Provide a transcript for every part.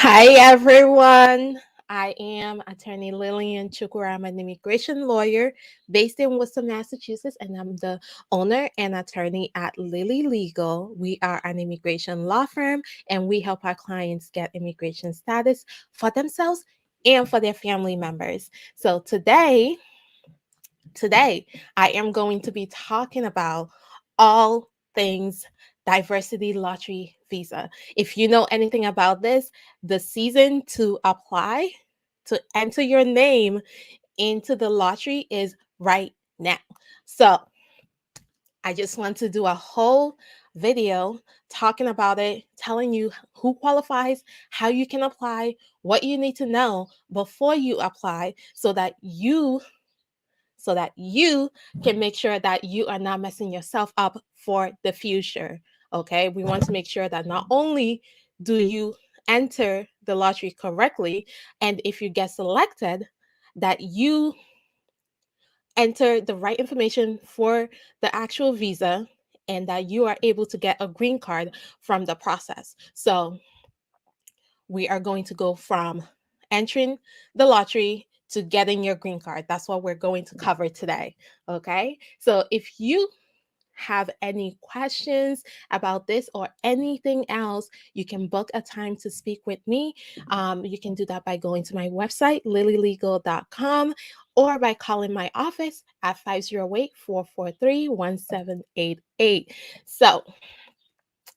Hi, everyone. I am Attorney Lilian. I'm an immigration lawyer based in Worcester, Massachusetts, and I'm the owner and attorney at Lily Legal. We are an immigration law firm, and we help our clients get immigration status for themselves and for their family members. So today I am going to be talking about all things diversity lottery visa. If you know anything about this, the season to apply to enter your name into the lottery is right now. So I just want to do a whole video talking about it, telling you who qualifies, how you can apply, what you need to know before you apply so that you can make sure that you are not messing yourself up for the future. Okay, we want to make sure that not only do you enter the lottery correctly, and if you get selected, that you enter the right information for the actual visa and that you are able to get a green card from the process. So, we are going to go from entering the lottery to getting your green card. That's what we're going to cover today. Okay. So if you have any questions about this or anything else, you can book a time to speak with me. You can do that by going to my website, lilylegal.com, or by calling my office at 508-443-1788. So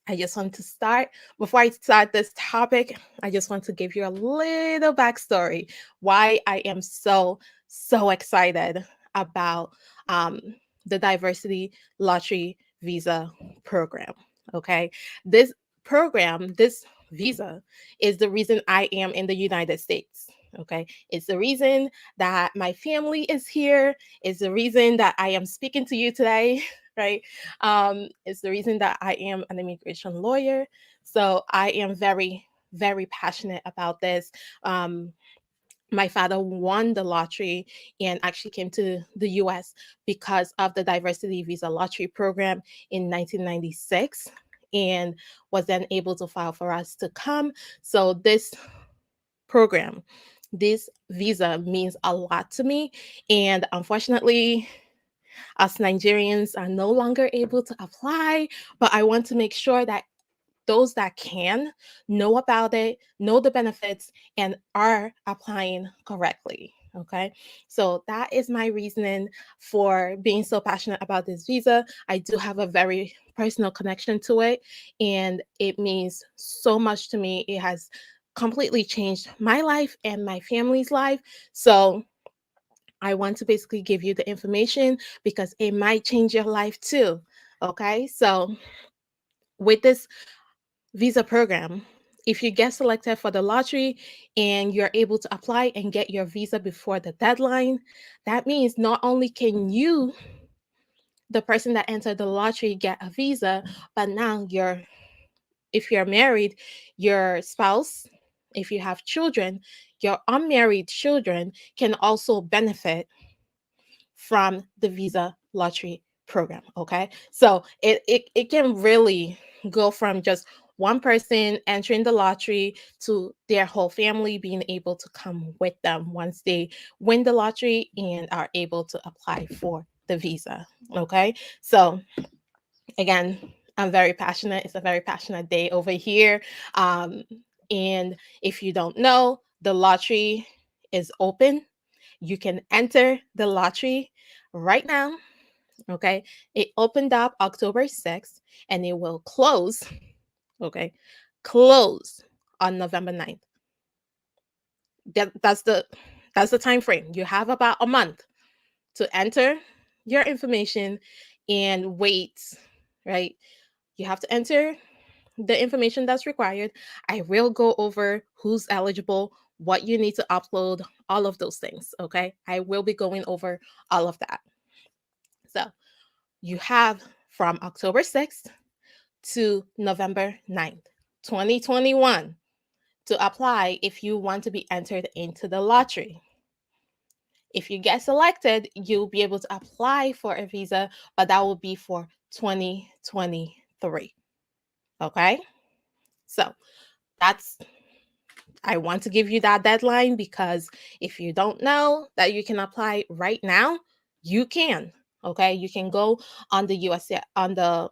I just want to start. Before I start this topic, I just want to give you a little backstory why I am so excited about um, the diversity lottery visa program. Okay. This program, this visa, is the reason I am in the United States. Okay. It's the reason that my family is here. It's the reason that I am speaking to you today. Right. It's the reason that I am an immigration lawyer. So I am very passionate about this. My father won the lottery and actually came to the US because of the diversity visa lottery program in 1996 and was then able to file for us to come. So this program, this visa means a lot to me. And unfortunately, us Nigerians are no longer able to apply, but I want to make sure that those that can know about it, know the benefits, and are applying correctly. Okay, so that is my reasoning for being so passionate about this visa. I do have a very personal connection to it, and it means so much to me. It has completely changed my life and my family's life. So I want to basically give you the information because it might change your life too. Okay, so with this visa program, if you get selected for the lottery and you're able to apply and get your visa before the deadline, that means not only can you, the person that entered the lottery, get a visa, but now if you're married, your spouse, if you have children, your unmarried children can also benefit from the visa lottery program. Okay, so it can really go from just one person entering the lottery to their whole family being able to come with them once they win the lottery and are able to apply for the visa. Okay, so again, I'm very passionate. It's a very passionate day over here. um, and if you don't know, the lottery is open. You can enter the lottery right now. Okay. It opened up October 6th and it will close. Okay. Close on November 9th. That's the time frame. You have about a month to enter your information and wait, right? You have to enter the information that's required. I will go over who's eligible, what you need to upload, all of those things. Okay. I will be going over all of that. So you have from October 6th to November 9th, 2021 to apply if you want to be entered into the lottery. If you get selected, you'll be able to apply for a visa, but that will be for 2023. Okay? So that's I want to give you that deadline because if you don't know that you can apply right now, you can. Okay, you can go on the USA on the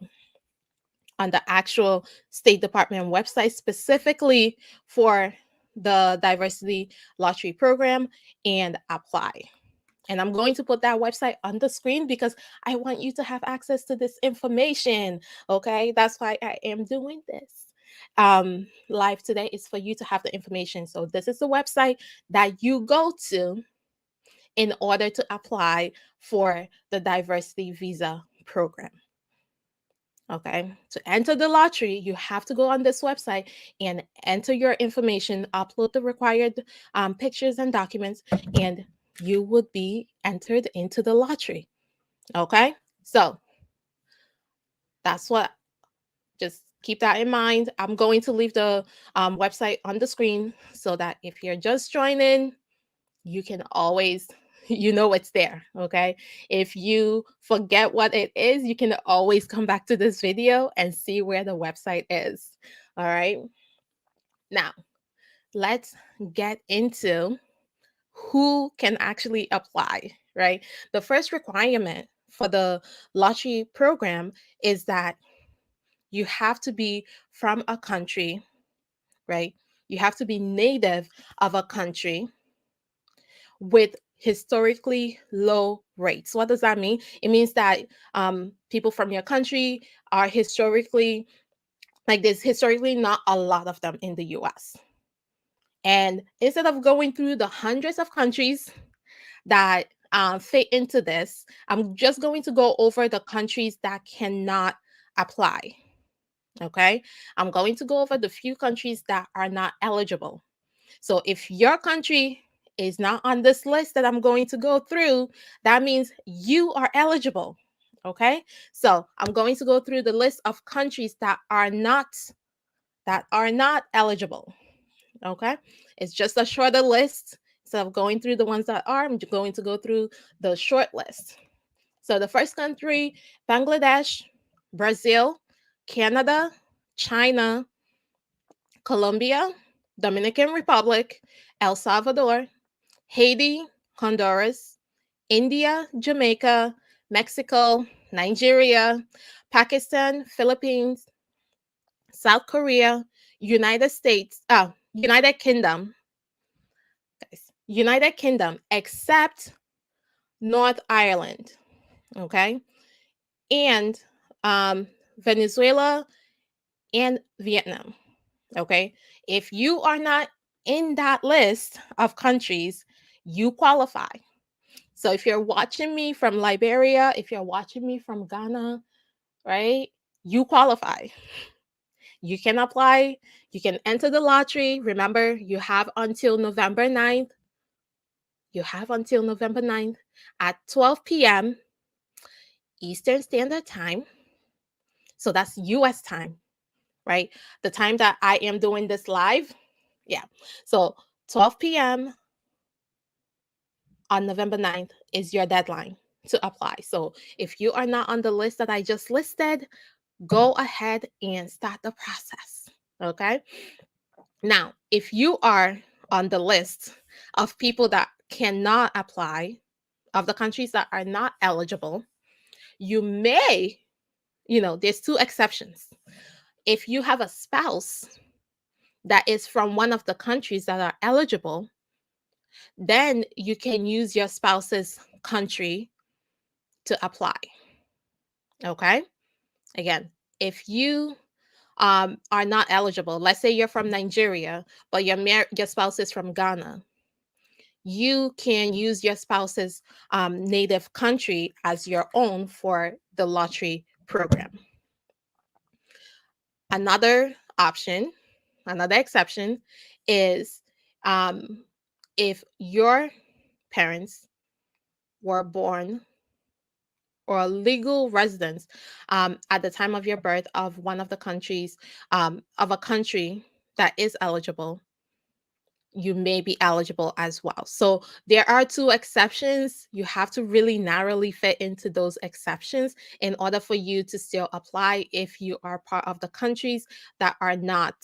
actual State Department website specifically for the diversity lottery program and apply. And I'm going to put that website on the screen because I want you to have access to this information. Okay, that's why I am doing this live today, is for you to have the information. So this is the website that you go to in order to apply for the diversity visa program. Okay, to enter the lottery, you have to go on this website and enter your information, upload the required pictures and documents, and you would be entered into the lottery. Okay, so that's what, just keep that in mind. I'm going to leave the website on the screen so that if you're just joining, you can always, you know, it's there. Okay, if you forget what it is, you can always come back to this video and see where the website is. All right, now let's get into who can actually apply. Right, the first requirement for the lottery program is that you have to be from a country, right? You have to be native of a country with historically low rates. What does that mean? It means that people from your country are historically, like, there's historically not a lot of them in the US. And instead of going through the hundreds of countries that fit into this, I'm just going to go over the countries that cannot apply. Okay, I'm going to go over the few countries that are not eligible. So if your country is not on this list that I'm going to go through, that means you are eligible. Okay, so I'm going to go through the list of countries that are not eligible. Okay, it's just a shorter list. So of going through the ones that are, I'm going to go through the short list. So the first country: Bangladesh, Brazil, Canada, China, Colombia, Dominican Republic, El Salvador, Haiti, Honduras, India, Jamaica, Mexico, Nigeria, Pakistan, Philippines, South Korea, United Kingdom, guys, United Kingdom, except North Ireland, okay, and Venezuela and Vietnam. Okay, if you are not in that list of countries, you qualify. So if you're watching me from Liberia, if you're watching me from Ghana, right, you qualify. You can apply, you can enter the lottery. Remember, you have until November 9th. You have until November 9th at 12 p.m. Eastern Standard Time. So that's US time, right? The time that I am doing this live. Yeah. So 12 p.m. on November 9th is your deadline to apply. So if you are not on the list that I just listed, go ahead and start the process. Okay. Now, if you are on the list of people that cannot apply, of the countries that are not eligible, you may, there's two exceptions. If you have a spouse that is from one of the countries that are eligible, then you can use your spouse's country to apply. Okay. Again, if you are not eligible, let's say you're from Nigeria, but your spouse is from Ghana, you can use your spouse's native country as your own for the lottery program. Another option, another exception is if your parents were born or legal residents at the time of your birth of one of the countries, of a country that is eligible, you may be eligible as well. So there are two exceptions. You have to really narrowly fit into those exceptions in order for you to still apply if you are part of the countries that are not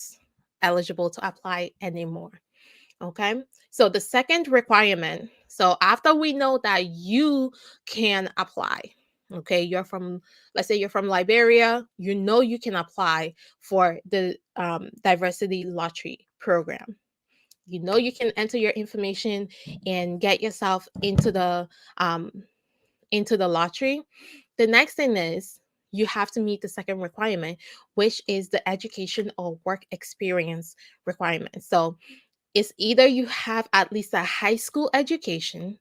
eligible to apply anymore. Okay. So the second requirement, so after we know that you can apply, okay, let's say you're from Liberia, you know you can apply for the diversity lottery program. You know you can enter your information and get yourself um, into the lottery. The next thing is you have to meet the second requirement, which is the education or work experience requirement. So it's either you have at least a high school education.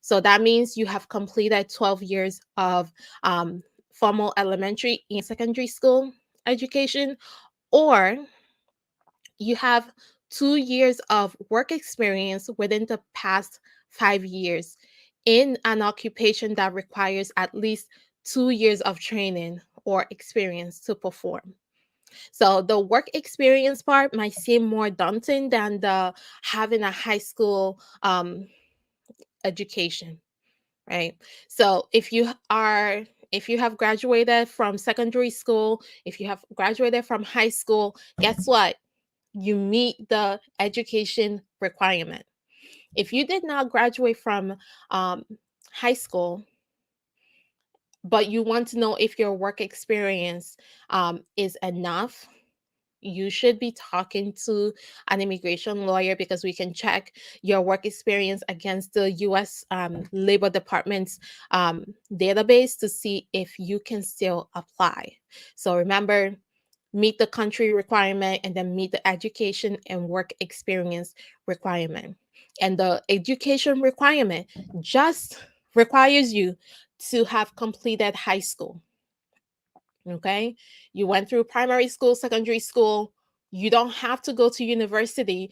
So that means you have completed 12 years of formal elementary and secondary school education, or you have 2 years of work experience within the past 5 years in an occupation that requires at least 2 years of training or experience to perform. So the work experience part might seem more daunting than the having a high school education, right? So if you have graduated from secondary school, if you have graduated from high school, guess what? You meet the education requirement. If you did not graduate from um, high school, but you want to know if your work experience is enough, you should be talking to an immigration lawyer because we can check your work experience against the US Labor Department's database to see if you can still apply. So remember, meet the country requirement and then meet the education and work experience requirement. And the education requirement just requires you to have completed high school. Okay. You went through primary school, secondary school. You don't have to go to university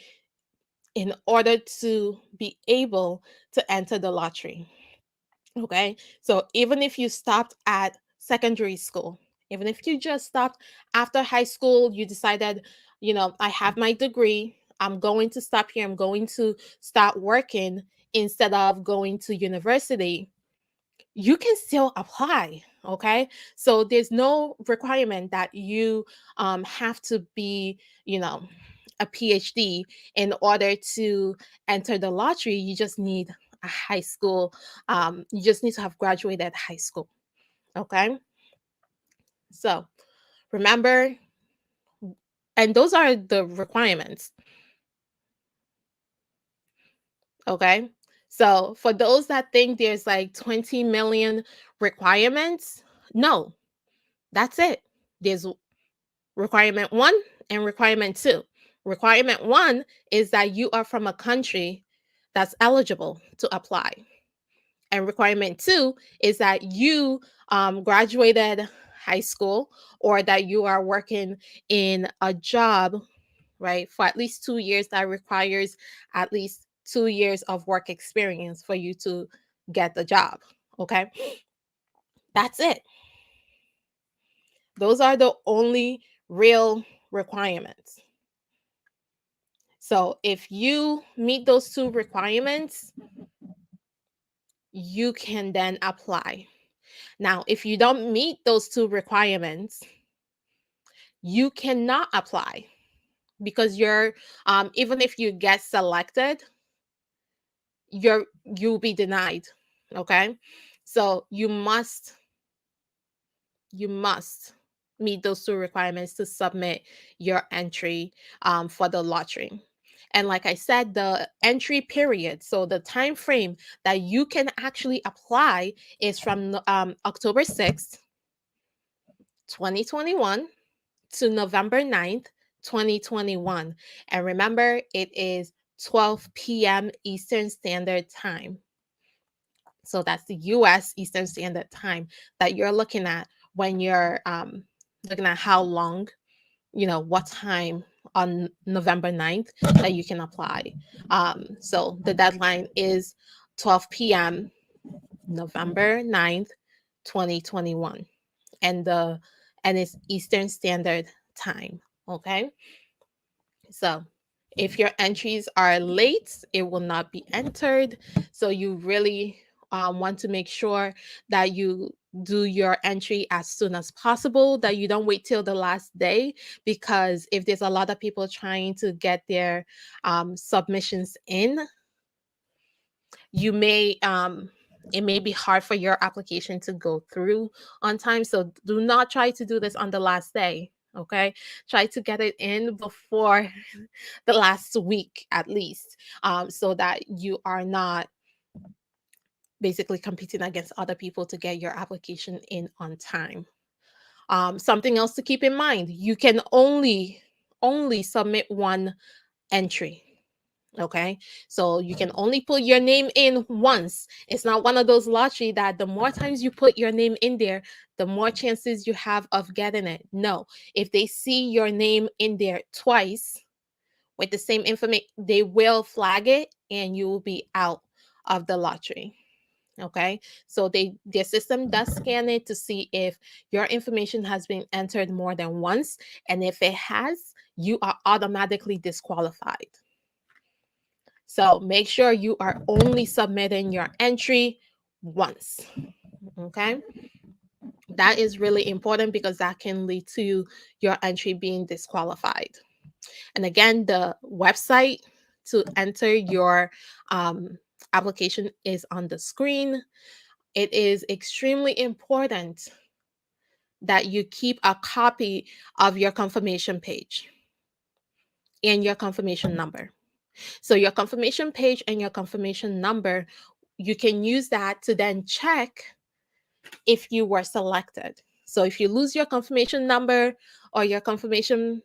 in order to be able to enter the lottery. Okay. So even if you stopped at secondary school, even if you just stopped after high school, you decided, I have my degree. I'm going to stop here. I'm going to start working instead of going to university. You can still apply. Okay. So there's no requirement that you have to be, you know, a PhD in order to enter the lottery. You just need a high school. You just need to have graduated high school. Okay. So remember, and those are the requirements. Okay. So for those that think there's like 20 million requirements, no, that's it. There's requirement one and requirement two. Requirement one is that you are from a country that's eligible to apply. And requirement two is that you graduated high school or that you are working in a job, right, for at least 2 years that requires at least 2 years of work experience for you to get the job. Okay. That's it. Those are the only real requirements. So if you meet those two requirements, you can then apply. Now, if you don't meet those two requirements, you cannot apply because even if you get selected, you'll be denied. Okay. So you must meet those two requirements to submit your entry for the lottery. And like I said, the entry period, so the time frame that you can actually apply is from October 6th, 2021 to November 9th, 2021. And remember, it is 12 p.m. Eastern Standard Time. So that's the US Eastern Standard Time that you're looking at when you're looking at how long, what time on November 9th that you can apply. So the deadline is 12 p.m. November 9th, 2021. And it's Eastern Standard Time. Okay. So if your entries are late, it will not be entered. So you really want to make sure that you do your entry as soon as possible, that you don't wait till the last day, because if there's a lot of people trying to get their submissions in, you may it may be hard for your application to go through on time. So do not try to do this on the last day. Okay, try to get it in before the last week at least, so that you are not basically competing against other people to get your application in on time. Something else to keep in mind: you can only submit one entry. Okay, so you can only put your name in once. It's not one of those lottery that the more times you put your name in there, the more chances you have of getting it. No, if they see your name in there twice with the same information, they will flag it and you will be out of the lottery. Okay, so their system does scan it to see if your information has been entered more than once, and if it has, you are automatically disqualified. So make sure you are only submitting your entry once. Okay, that is really important because that can lead to your entry being disqualified. And again, the website to enter your application is on the screen. It is extremely important that you keep a copy of your confirmation page and your confirmation number. So your confirmation page and your confirmation number, you can use that to then check if you were selected. So if you lose your confirmation number or your confirmation,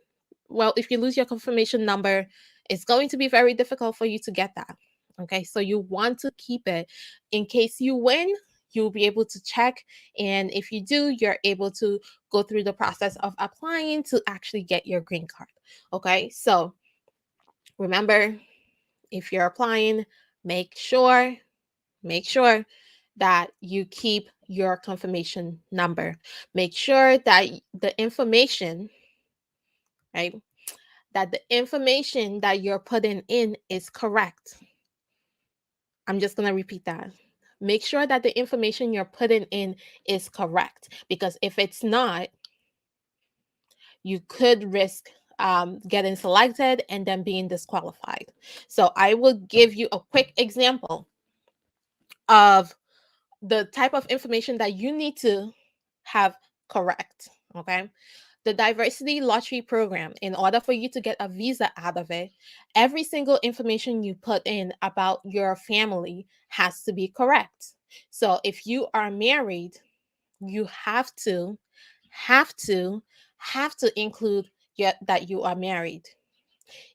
well, if you lose your confirmation number, it's going to be very difficult for you to get that. Okay, so you want to keep it in case you win. You'll be able to check, and if you do, you're able to go through the process of applying to actually get your green card. Okay, so remember, if you're applying, make sure that you keep your confirmation number. Make sure that the information, right, that the information that you're putting in is correct. I'm just going to repeat that. Make sure that the information you're putting in is correct, because if it's not, you could risk getting selected and then being disqualified. So I will give you a quick example of the type of information that you need to have correct. Okay, the diversity lottery program, in order for you to get a visa out of it, every single information you put in about your family has to be correct. So if you are married, you have to include that you are married.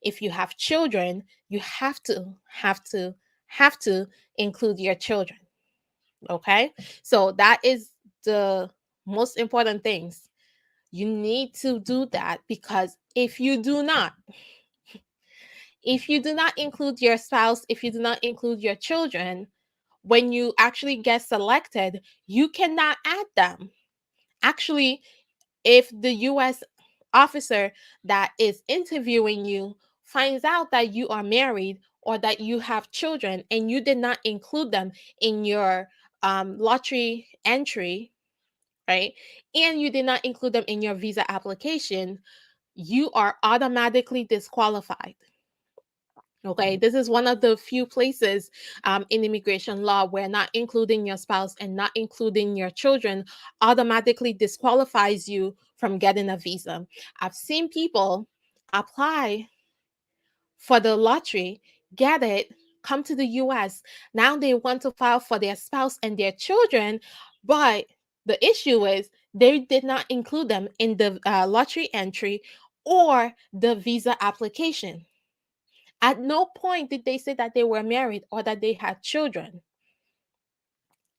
If you have children, you have to include your children. Okay, so that is the most important things. You need to do that, because if you do not include your spouse, if you do not include your children, when you actually get selected, you cannot add them. Actually, if the US officer that is interviewing you finds out that you are married or that you have children and you did not include them in your lottery entry, right? And you did not include them in your visa application, you are automatically disqualified. Okay, this is one of the few places in immigration law where not including your spouse and not including your children automatically disqualifies you from getting a visa. I've seen people apply for the lottery, get it, come to the US. Now they want to file for their spouse and their children, but the issue is they did not include them in the lottery entry or the visa application. At no point did they say that they were married or that they had children.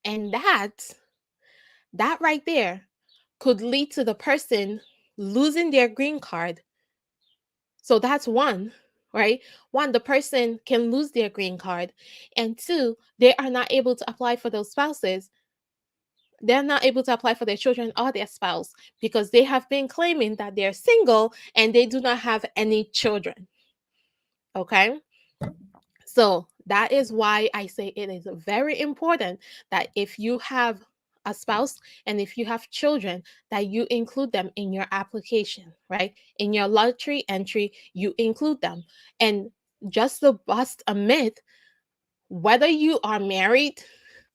And that right there could lead to the person losing their green card. So that's one, right? One, the person can lose their green card. And two, they are not able to apply for those spouses. They're not able to apply for their children or their spouse because they have been claiming that they're single and they do not have any children. Okay? So That is why I say it is very important that if you have a spouse and if you have children, that you include them in your application, right? In your lottery entry, you include them. And just to bust a myth, whether you are married,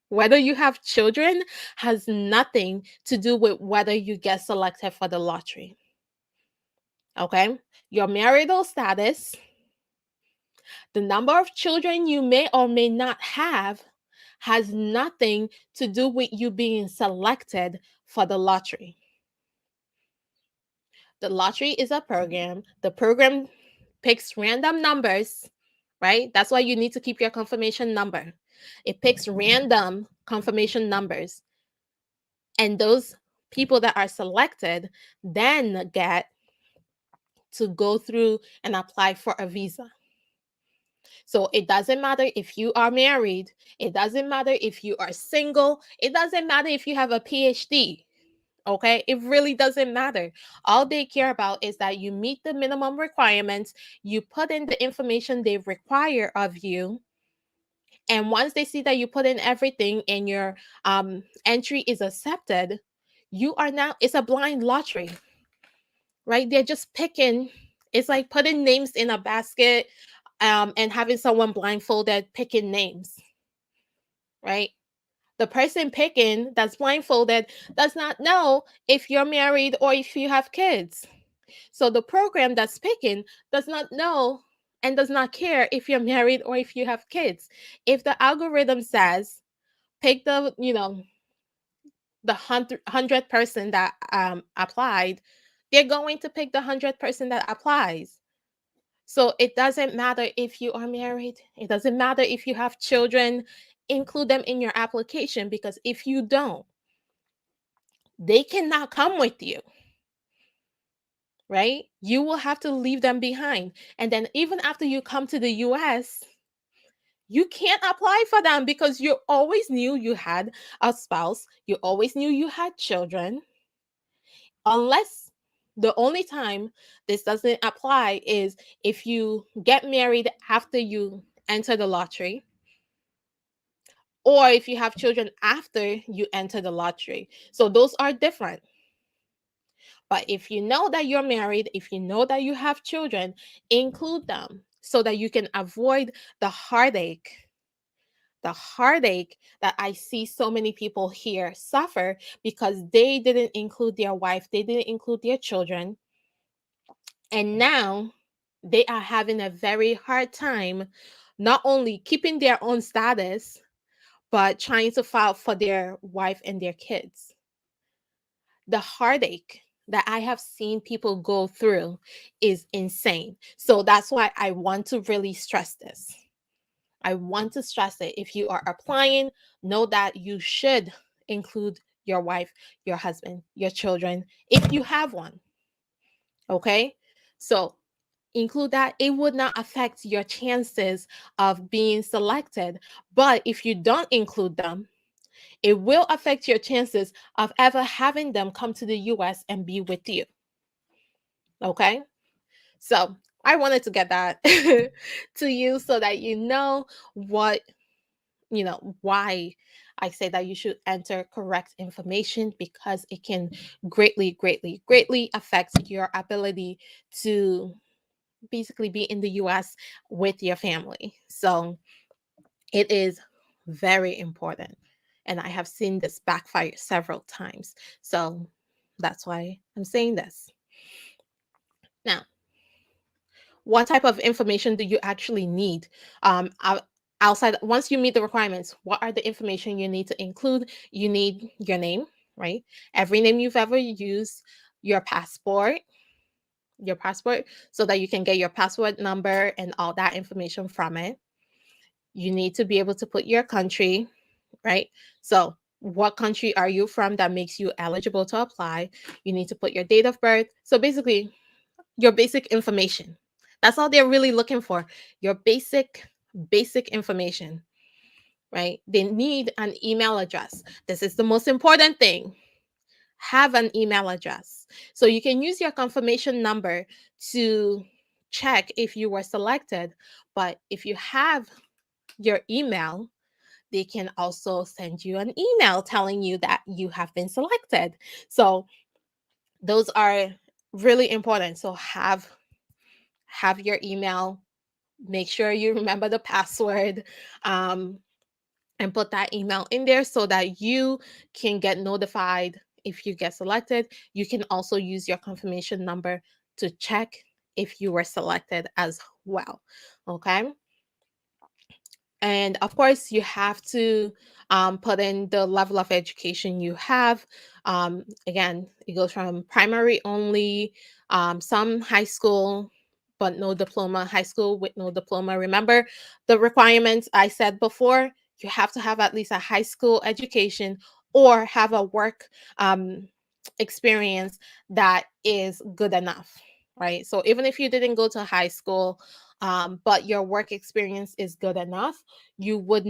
whether you have children, has nothing to do with whether you get selected for the lottery. Okay? Your marital status, the number of children you may or may not have, has nothing to do with you being selected for the lottery. The lottery is a program. The program picks random numbers, right? That's why you need to keep your confirmation number. It picks random confirmation numbers. And those people that are selected then get to go through and apply for a visa. So it doesn't matter if you are married, it doesn't matter if you are single, it doesn't matter if you have a PhD. Okay, it really doesn't matter. All they care about is that you meet the minimum requirements, you put in the information they require of you, and once they see that you put in everything and your entry is accepted, you are now, it's a blind lottery, right? They're just picking, it's like putting names in a basket and having someone blindfolded picking names, right? The person picking that's blindfolded does not know if you're married or if you have kids. So the program that's picking does not know and does not care if you're married or if you have kids. If the algorithm says pick the, the 100 person that applied, they're going to pick the 100 person that applies. So it doesn't matter if you are married, it doesn't matter if you have children, include them in your application, because if you don't, they cannot come with you, right? You will have to leave them behind. And then even after you come to the US, you can't apply for them because you always knew you had a spouse, you always knew you had children. Unless the only time this doesn't apply is if you get married after you enter the lottery, or if you have children after you enter the lottery. So those are different. But if you know that you're married, if you know that you have children, include them so that you can avoid the heartache. The heartache that I see so many people here suffer because they didn't include their wife, they didn't include their children. And now they are having a very hard time not only keeping their own status, but trying to file for their wife and their kids. The heartache that I have seen people go through is insane. So that's why I want to really stress this. I want to stress it. If you are applying, know that you should include your wife, your husband, your children, if you have one. Okay? So include that. It would not affect your chances of being selected. But if you don't include them, it will affect your chances of ever having them come to the US and be with you. Okay? So I wanted to get that to you so that you know what, why I say that you should enter correct information, because it can greatly, greatly, greatly affect your ability to basically be in the US with your family. So it is very important. And I have seen this backfire several times. So that's why I'm saying this. Now, what type of information do you actually need? Outside, once you meet the requirements, what are the information you need to include? You need your name, right? Every name you've ever used, your passport, so that you can get your passport number and all that information from it. You need to be able to put your country, right? So, what country are you from that makes you eligible to apply? You need to put your date of birth. So, basically, your basic information. That's all they're really looking for. Your basic information, right? They need an email address. This is the most important thing. Have an email address. So you can use your confirmation number to check if you were selected. But if you have your email, they can also send you an email telling you that you have been selected. So those are really important. So have your email, make sure you remember the password, um, and put that email in there so that you can get notified if you get selected. You can also use your confirmation number to check if you were selected as well. Okay. And of course, you have to put in the level of education you have. Again, it goes from primary only, some high school, but no diploma, high school with no diploma. Remember the requirements I said before? You have to have at least a high school education or have a work experience that is good enough, right? So even if you didn't go to high school, but your work experience is good enough, you would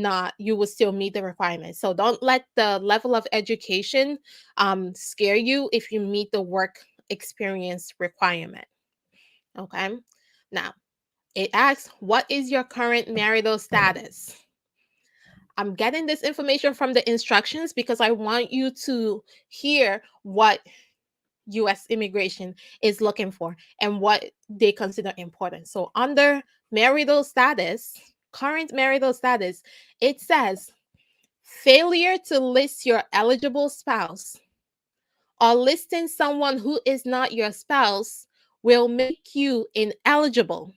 still meet the requirements. So don't let the level of education scare you if you meet the work experience requirement. Okay. Now, it asks, what is your current marital status? I'm getting this information from the instructions because I want you to hear what US immigration is looking for and what they consider important. So, under marital status, current marital status, it says failure to list your eligible spouse or listing someone who is not your spouse will make you ineligible,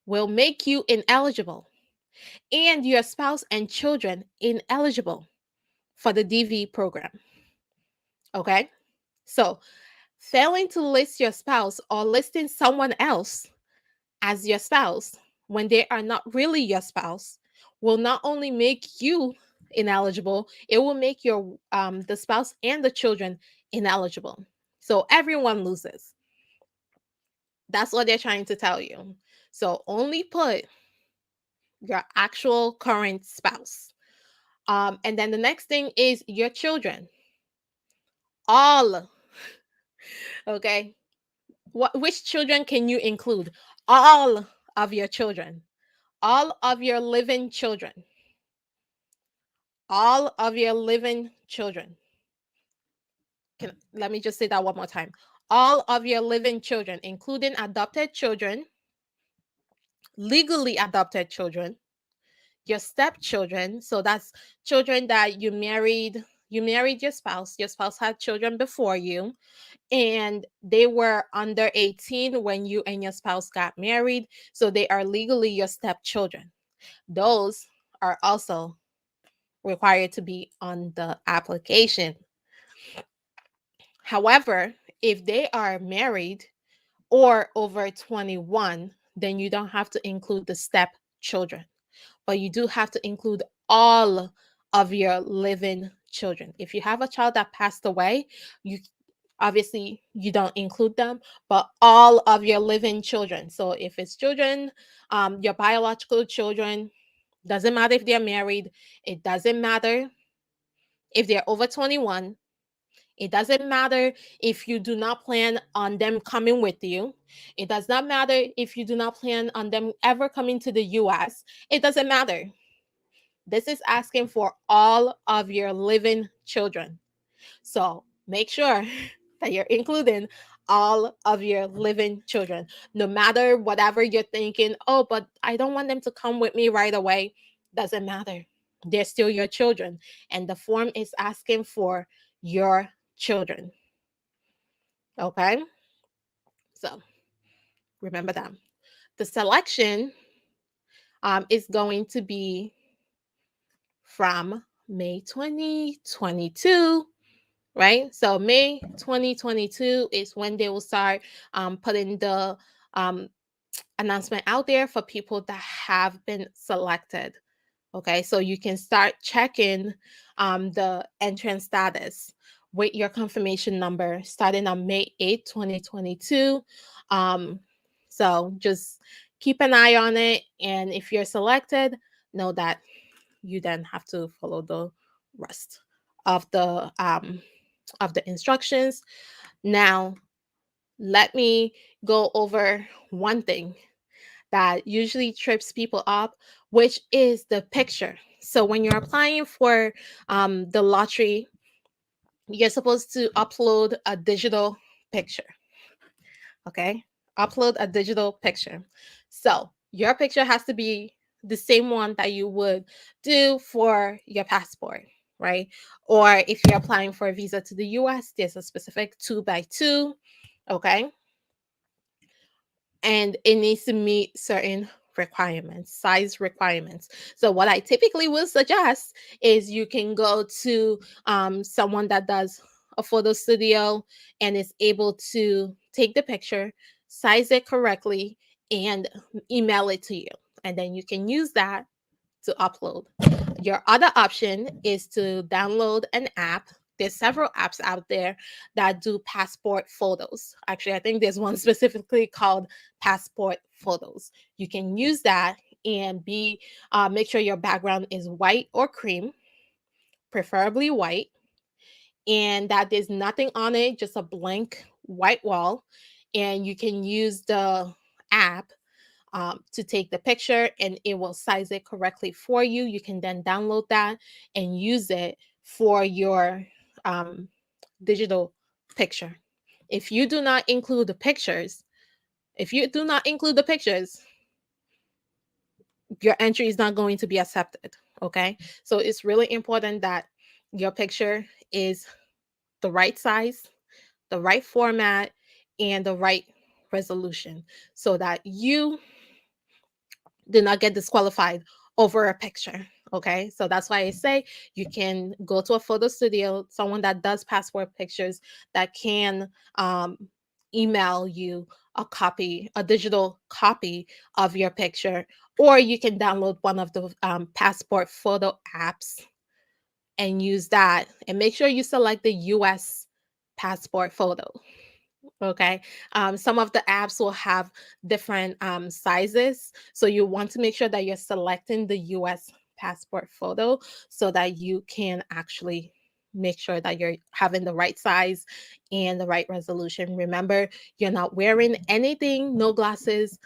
will make you ineligible, and your spouse and children ineligible for the DV program. Okay? So, failing to list your spouse or listing someone else as your spouse when they are not really your spouse will not only make you ineligible, it will make your the spouse and the children ineligible. So everyone loses. That's what they're trying to tell you. So only put your actual current spouse. And then the next thing is your children. All. Okay. Which children can you include? All of your children. All of your living children. All of your living children. Let me just say that one more time. All of your living children, including adopted children, legally adopted children, your stepchildren. So that's children that you married your spouse had children before you, and they were under 18 when you and your spouse got married. So they are legally your stepchildren. Those are also required to be on the application. However, if they are married or over 21, then you don't have to include the stepchildren, but you do have to include all of your living children. If you have a child that passed away, you obviously you don't include them, but all of your living children. So if it's children, your biological children, doesn't matter if they're married, it doesn't matter if they're over 21, it doesn't matter if you do not plan on them coming with you. It does not matter if you do not plan on them ever coming to the US. It doesn't matter. This is asking for all of your living children. So make sure that you're including all of your living children. No matter whatever you're thinking, oh, but I don't want them to come with me right away. Doesn't matter. They're still your children. And the form is asking for your children. Okay? So remember that. The selection is going to be from May 2022, right? So May 2022 is when they will start putting the um, announcement out there for people that have been selected. Okay, so you can start checking the entrance status with your confirmation number starting on May 8th, 2022. Um, so just keep an eye on it. And if you're selected, know that you then have to follow the rest of the instructions. Now, let me go over one thing that usually trips people up, which is the picture. So when you're applying for the lottery, you're supposed to upload a digital picture. Okay, upload a digital picture. So your picture has to be the same one that you would do for your passport, right? Or if you're applying for a visa to the US, there's a specific 2x2. Okay, and it needs to meet certain requirements, size requirements. So what I typically will suggest is you can go to someone that does a photo studio and is able to take the picture, size it correctly, and email it to you. And then you can use that to upload. Your other option is to download an app. There's several apps out there that do passport photos. Actually, I think there's one specifically called Passport Photos. You can use that and be make sure your background is white or cream, preferably white, and that there's nothing on it, just a blank white wall. And you can use the app to take the picture and it will size it correctly for you. You can then download that and use it for your um, digital picture. If you do not include the pictures, if you do not include the pictures, your entry is not going to be accepted. Okay. So it's really important that your picture is the right size, the right format, and the right resolution so that you did not get disqualified over a picture. Okay, so that's why I say you can go to a photo studio, someone that does passport pictures that can email you a copy, a digital copy of your picture, or you can download one of the passport photo apps and use that. And make sure you select the US passport photo. Okay. Some of the apps will have different sizes. So you want to make sure that you're selecting the US passport photo so that you can actually make sure that you're having the right size and the right resolution. Remember, you're not wearing anything, no glasses,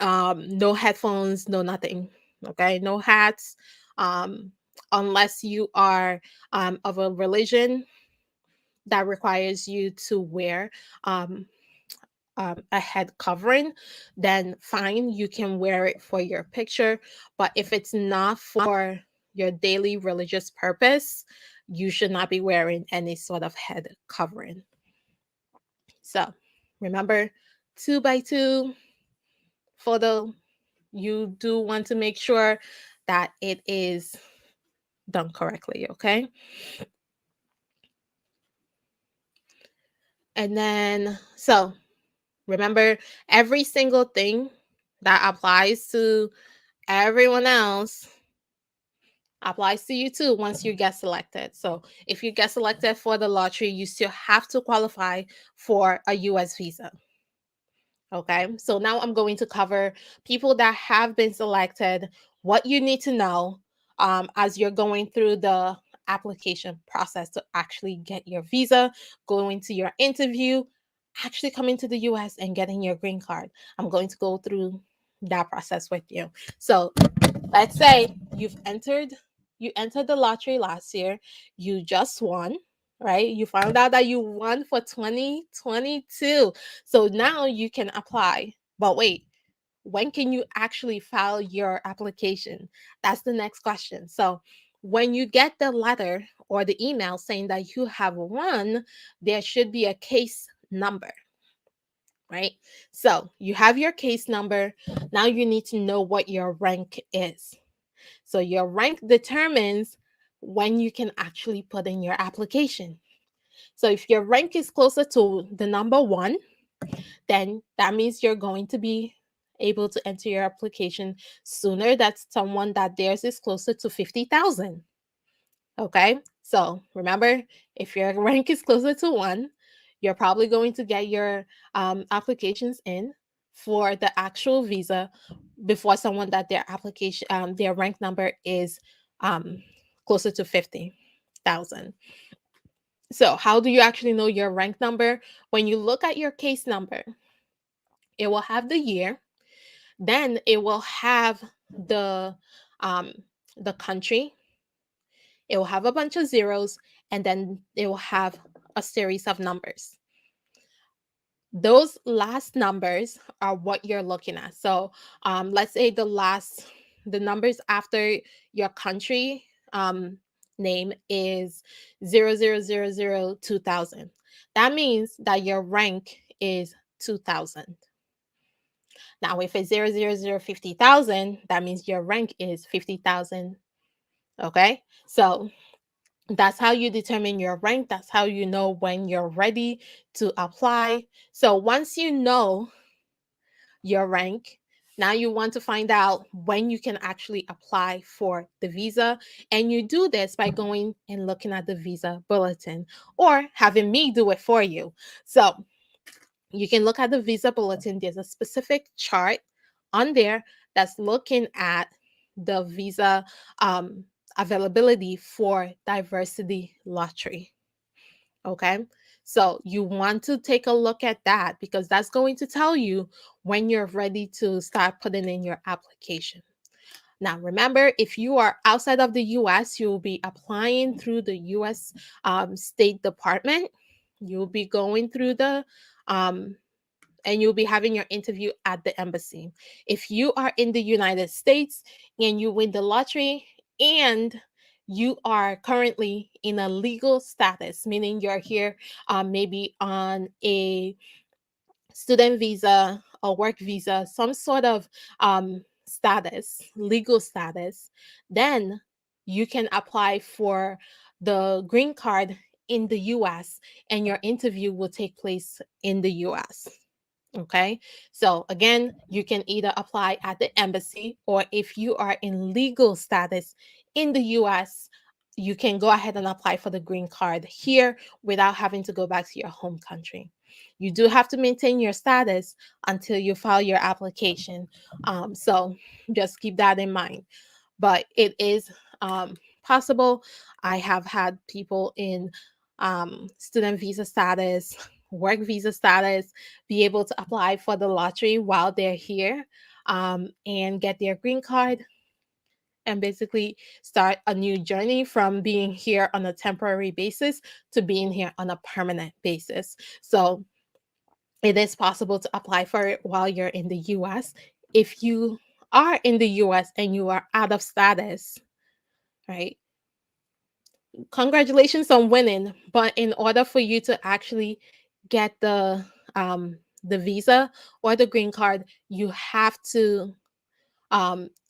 no headphones, no nothing. Okay. No hats. Um, unless you are of a religion that requires you to wear um, a head covering, then fine, you can wear it for your picture. But if it's not for your daily religious purpose, you should not be wearing any sort of head covering. So remember, 2x2 photo, you do want to make sure that it is done correctly, okay? And then, so remember, every single thing that applies to everyone else applies to you too once you get selected. So if you get selected for the lottery, you still have to qualify for a US visa. Okay, so now I'm going to cover people that have been selected, what you need to know as you're going through the application process to actually get your visa, going to your interview, actually coming to the US and getting your green card. I'm going to go through that process with you. So let's say you entered the lottery last year, you just won, right? You found out that you won for 2022. So now you can apply. But wait, when can you actually file your application? That's the next question. So when you get the letter or the email saying that you have won, there should be a case number, right? So you have your case number. Now you need to know what your rank is. So your rank determines when you can actually put in your application. So if your rank is closer to the number one, then that means you're going to be able to enter your application sooner. That's someone that theirs is closer to 50,000. Okay. So remember, if your rank is closer to one, you're probably going to get your applications in for the actual visa before someone that their application, their rank number is um, closer to 50,000. So, how do you actually know your rank number? When you look at your case number, it will have the year, Then it will have the um, the country. It will have a bunch of zeros, and then it will have a series of numbers. Those last numbers are what you're looking at. So let's say the numbers after your country name is 00002000. That means that your rank is 2000. Now, if it's 00050,000, that means your rank is 50,000. Okay, so that's how you determine your rank. That's how you know when you're ready to apply. So once you know your rank, now you want to find out when you can actually apply for the visa. And you do this by going and looking at the visa bulletin or having me do it for you. So you can look at the visa bulletin. There's a specific chart on there that's looking at the visa availability for diversity lottery. Okay. So you want to take a look at that because that's going to tell you when you're ready to start putting in your application. Now, remember, if you are outside of the US, you'll be applying through the US State Department. You'll be going through um, and you'll be having your interview at the embassy. If you are in the United States and you win the lottery and you are currently in a legal status, meaning you're here maybe on a student visa or work visa, some sort of status, legal status, then you can apply for the green card in the US and your interview will take place in the US. Okay. So again, you can either apply at the embassy or if you are in legal status in the US, you can go ahead and apply for the green card here without having to go back to your home country. You do have to maintain your status until you file your application. So just keep that in mind. But it is possible. I have had people in student visa status, work visa status, be able to apply for the lottery while they're here and get their green card and basically start a new journey from being here on a temporary basis to being here on a permanent basis. So it is possible to apply for it while you're in the US. If you are in the US and you are out of status, right? Congratulations on winning, but in order for you to actually get the visa or the green card, you have to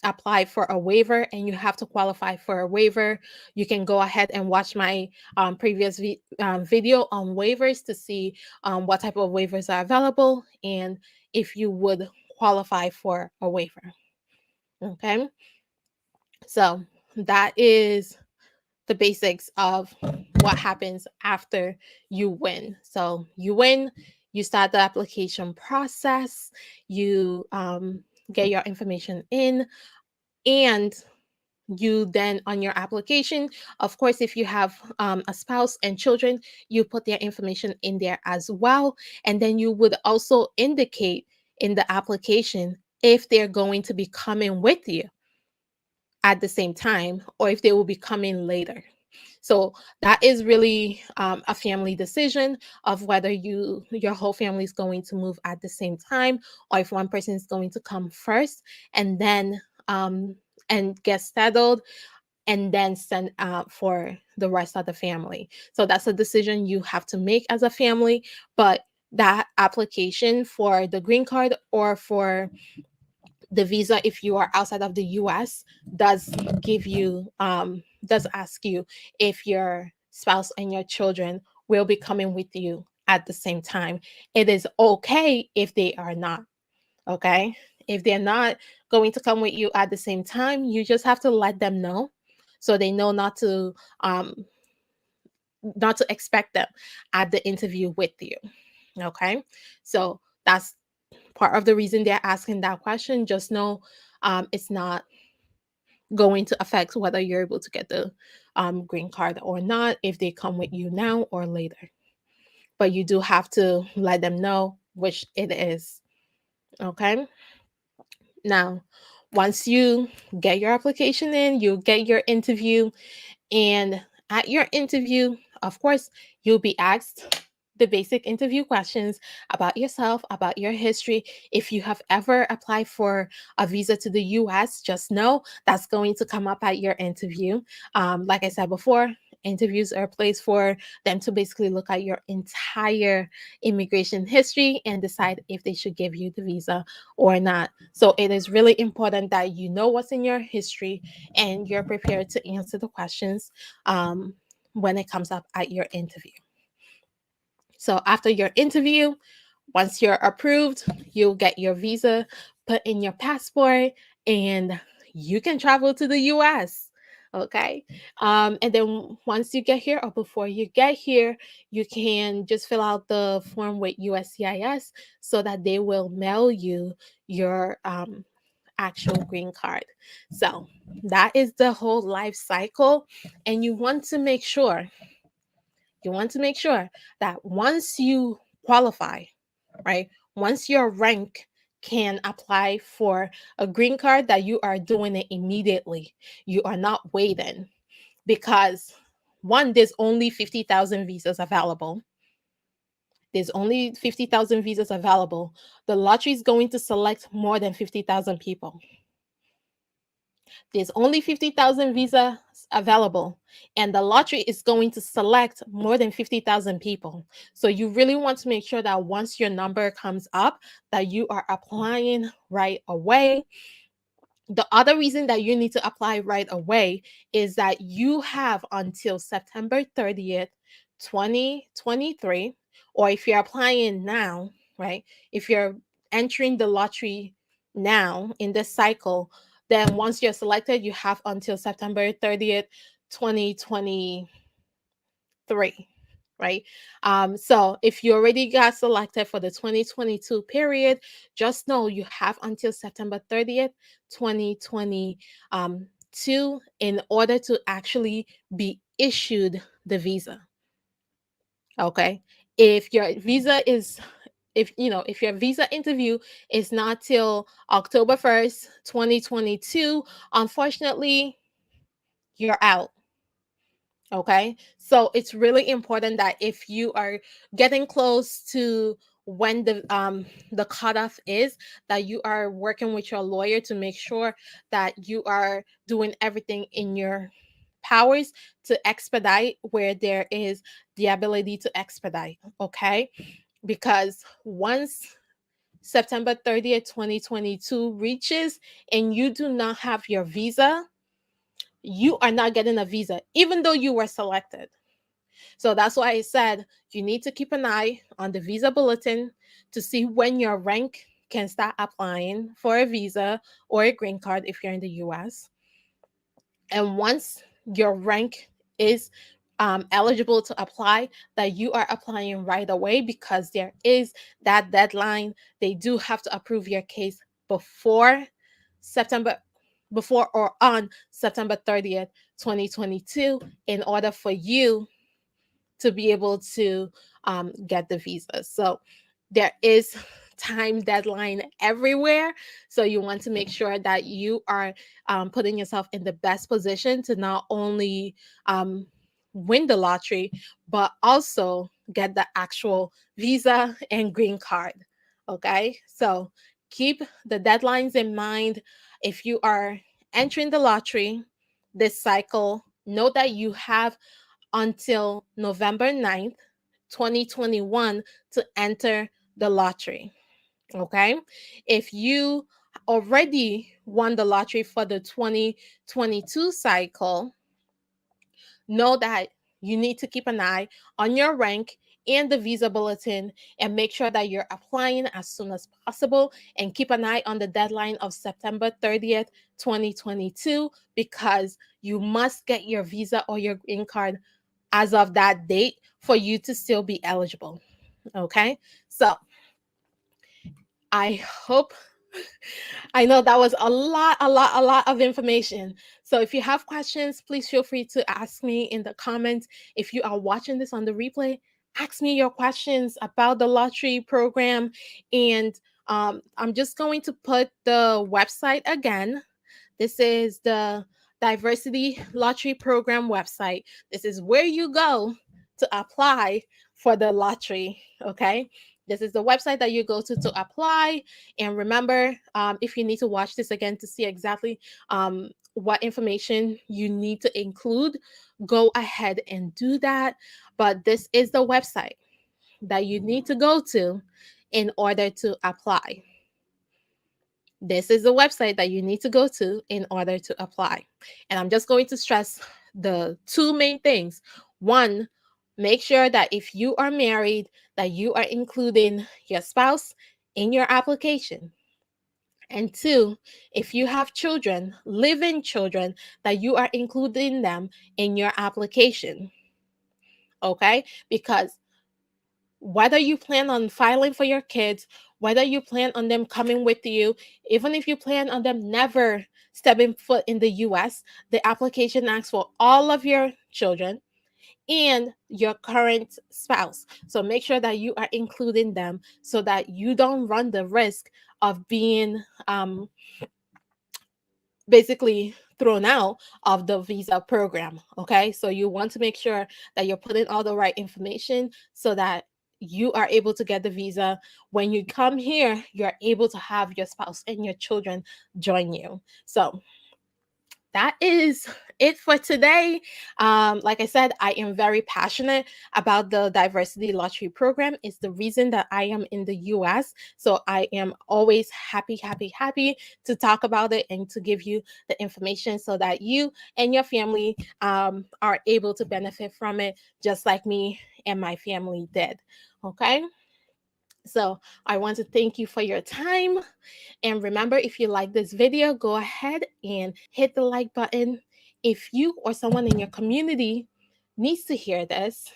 apply for a waiver and you have to qualify for a waiver. You can go ahead and watch my previous video on waivers to see what type of waivers are available and if you would qualify for a waiver. Okay, so that is the basics of what happens after you win. So you win, you start the application process, you get your information in, and you then on your application, of course, if you have a spouse and children, you put their information in there as well. And then you would also indicate in the application if they're going to be coming with you at the same time or if they will be coming later. So that is really a family decision of whether your whole family is going to move at the same time or if one person is going to come first and then and get settled and then send out for the rest of the family. So that's a decision you have to make as a family. But that application for the green card or for the visa if you are outside of the US does give you does ask you if your spouse and your children will be coming with you at the same time. It is okay if they are not. Okay, if they're not going to come with you at the same time, you just have to let them know so they know not to expect them at the interview with you. Okay, so that's part of the reason they're asking that question. Just know it's not going to affect whether you're able to get the green card or not if they come with you now or later. But you do have to let them know which it is. Okay. Now, once you get your application in, you get your interview, and at your interview, of course, you'll be asked the basic interview questions about yourself, about your history. If you have ever applied for a visa to the US, just know that's going to come up at your interview. Like I said before, interviews are a place for them to basically look at your entire immigration history and decide if they should give you the visa or not. So it is really important that you know what's in your history and you're prepared to answer the questions um, when it comes up at your interview. So after your interview, once you're approved, you'll get your visa put in your passport and you can travel to the US. Okay. And then once you get here or before you get here, you can just fill out the form with USCIS so that they will mail you your actual green card. So that is the whole life cycle. And you want to make sure that once you qualify, right? Once your rank can apply for a green card, that you are doing it immediately. You are not waiting because one, there's only 50,000 visas available. There's only 50,000 visas available. The lottery is going to select more than 50,000 people. There's only 50,000 visas available, and the lottery is going to select more than 50,000 people. So you really want to make sure that once your number comes up, that you are applying right away. The other reason that you need to apply right away is that you have until September 30th, 2023, or if you're applying now, right? If you're entering the lottery now in this cycle, then once you're selected, you have until September 30th, 2023, right? So if you already got selected for the 2022 period, just know you have until September 30th, 2022 in order to actually be issued the visa. Okay. If your visa is if your visa interview is not till October 1st, 2022, unfortunately, you're out. Okay. So it's really important that if you are getting close to when the cutoff is, that you are working with your lawyer to make sure that you are doing everything in your powers to expedite where there is the ability to expedite. Okay. Because once September 30th, 2022 reaches and you do not have your visa, you are not getting a visa, even though you were selected. So that's why I said you need to keep an eye on the visa bulletin to see when your rank can start applying for a visa or a green card if you're in the US. And once your rank is eligible to apply, that you are applying right away because there is that deadline. They do have to approve your case before September, before or on September 30th, 2022, in order for you to be able to get the visa. So there is time deadline everywhere. So you want to make sure that you are putting yourself in the best position to not only win the lottery, but also get the actual visa and green card. Okay. So keep the deadlines in mind. If you are entering the lottery this cycle, know that you have until November 9th, 2021 to enter the lottery. Okay. If you already won the lottery for the 2022 cycle, know that you need to keep an eye on your rank and the visa bulletin and make sure that you're applying as soon as possible and keep an eye on the deadline of September 30th, 2022, because you must get your visa or your green card as of that date for you to still be eligible. Okay. So I hope I know that was a lot of information. So if you have questions, please feel free to ask me in the comments. If you are watching this on the replay, ask me your questions about the lottery program and I'm just going to put the website again. This is the Diversity Lottery Program website. This is where you go to apply for the lottery. Okay. This is the website that you go to apply. And remember, if you need to watch this again to see exactly what information you need to include, go ahead and do that. But this is the website that you need to go to in order to apply. This is the website that you need to go to in order to apply. And I'm just going to stress the two main things. One, make sure that if you are married, that you are including your spouse in your application. And two, if you have children, living children, that you are including them in your application. Okay? Because whether you plan on filing for your kids, whether you plan on them coming with you, even if you plan on them never stepping foot in the US, the application asks for all of your children and your current spouse. So make sure that you are including them so that you don't run the risk of being basically thrown out of the visa program. Okay, so you want to make sure that you're putting all the right information so that you are able to get the visa. When you come here, you're able to have your spouse and your children join you. So that is it for today. Like I said, I am very passionate about the diversity lottery program. It's the reason that I am in the US. So I am always happy to talk about it and to give you the information so that you and your family are able to benefit from it, just like me and my family did. Okay. So I want to thank you for your time. And remember, if you like this video, go ahead and hit the like button. If you or someone in your community needs to hear this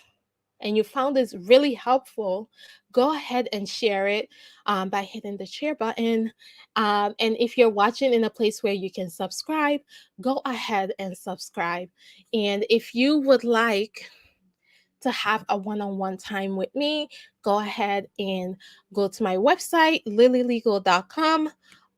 and you found this really helpful, go ahead and share it by hitting the share button. And if you're watching in a place where you can subscribe, go ahead and subscribe. And if you would like to have a one-on-one time with me, go ahead and go to my website, lilylegal.com,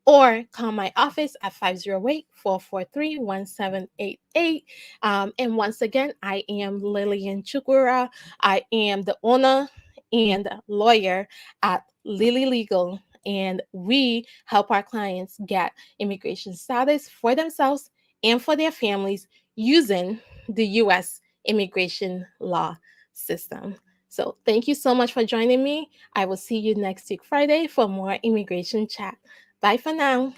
or call my office at 508-443-1788. And once again, I am Lilian Chukura. I am the owner and lawyer at Lily Legal, and we help our clients get immigration status for themselves and for their families using the U.S. immigration law system. So thank you so much for joining me. I will see you next week, Friday, for more immigration chat. Bye for now.